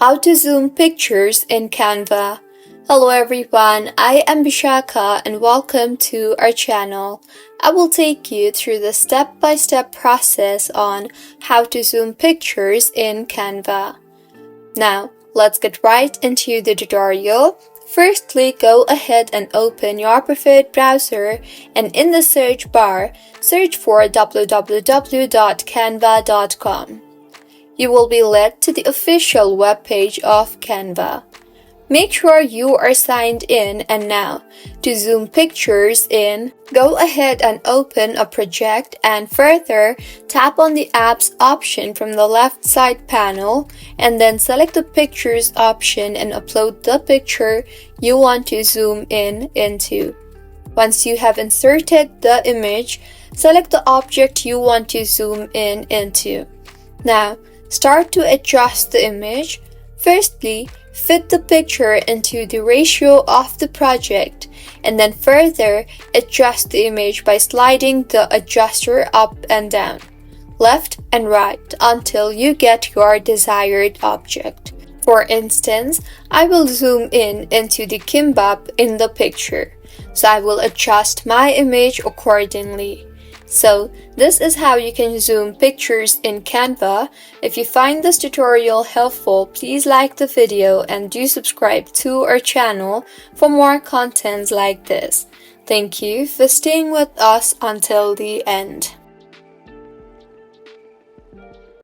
How to zoom pictures in Canva. Hello everyone, I am Bishaka and welcome to our channel. I will take you through the step-by-step process on how to zoom pictures in Canva. Now, let's get right into the tutorial. Firstly, go ahead and open your preferred browser and in the search bar, search for www.canva.com. You will be led to the official webpage of Canva. Make sure you are signed in, and now, to zoom pictures in, go ahead and open a project and further tap on the Apps option from the left side panel and then select the Pictures option and upload the picture you want to zoom in into. Once you have inserted the image, select the object you want to zoom in into. Now, start to adjust the image. Firstly, fit the picture into the ratio of the project, and then further adjust the image by sliding the adjuster up and down, left and right until you get your desired object. For instance, I will zoom in into the kimbap in the picture, so I will adjust my image accordingly. So, this is how you can zoom pictures in Canva. If you find this tutorial helpful, please like the video and do subscribe to our channel for more contents like this. Thank you for staying with us until the end.